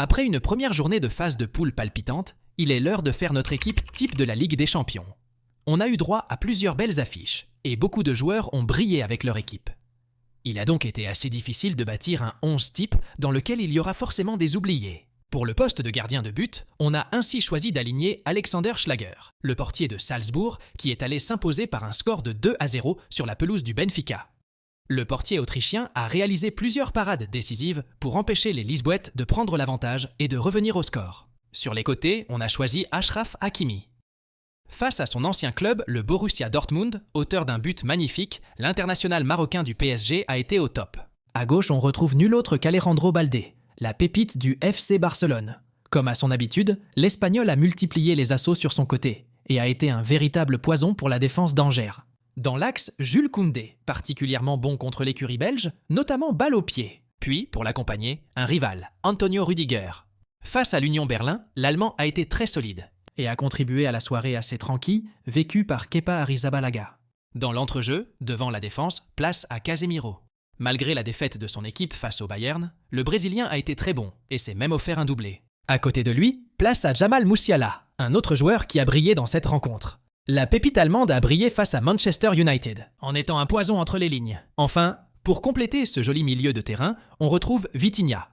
Après une première journée de phase de poule palpitante, il est l'heure de faire notre équipe type de la Ligue des Champions. On a eu droit à plusieurs belles affiches, et beaucoup de joueurs ont brillé avec leur équipe. Il a donc été assez difficile de bâtir un 11 type dans lequel il y aura forcément des oubliés. Pour le poste de gardien de but, on a ainsi choisi d'aligner Alexander Schlager, le portier de Salzbourg, qui est allé s'imposer par un score de 2-0 sur la pelouse du Benfica. Le portier autrichien a réalisé plusieurs parades décisives pour empêcher les Lisboètes de prendre l'avantage et de revenir au score. Sur les côtés, on a choisi Achraf Hakimi. Face à son ancien club, le Borussia Dortmund, auteur d'un but magnifique, l'international marocain du PSG a été au top. À gauche, on retrouve nul autre qu'Alejandro Baldé, la pépite du FC Barcelone. Comme à son habitude, l'Espagnol a multiplié les assauts sur son côté et a été un véritable poison pour la défense d'Angers. Dans l'axe, Jules Koundé, particulièrement bon contre l'écurie belge, notamment balle au pied. Puis, pour l'accompagner, un rival, Antonio Rüdiger. Face à l'Union Berlin, l'Allemand a été très solide et a contribué à la soirée assez tranquille vécue par Kepa Arrizabalaga. Dans l'entrejeu, devant la défense, place à Casemiro. Malgré la défaite de son équipe face au Bayern, le Brésilien a été très bon et s'est même offert un doublé. À côté de lui, place à Jamal Musiala, un autre joueur qui a brillé dans cette rencontre. La pépite allemande a brillé face à Manchester United, en étant un poison entre les lignes. Enfin, pour compléter ce joli milieu de terrain, on retrouve Vitinha.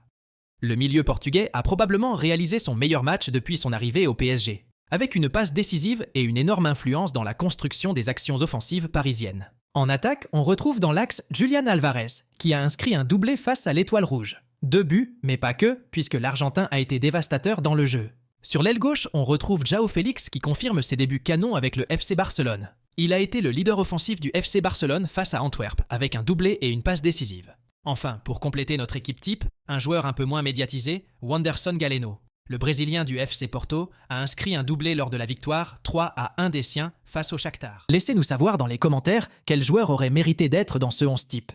Le milieu portugais a probablement réalisé son meilleur match depuis son arrivée au PSG, avec une passe décisive et une énorme influence dans la construction des actions offensives parisiennes. En attaque, on retrouve dans l'axe Julian Alvarez, qui a inscrit un doublé face à l'Étoile Rouge. 2 buts, mais pas que, puisque l'Argentin a été dévastateur dans le jeu. Sur l'aile gauche, on retrouve João Félix qui confirme ses débuts canons avec le FC Barcelone. Il a été le leader offensif du FC Barcelone face à Antwerp, avec un doublé et une passe décisive. Enfin, pour compléter notre équipe type, un joueur un peu moins médiatisé, Wanderson Galeno. Le Brésilien du FC Porto a inscrit un doublé lors de la victoire 3-1 des siens face au Shakhtar. Laissez-nous savoir dans les commentaires quel joueur aurait mérité d'être dans ce 11 type.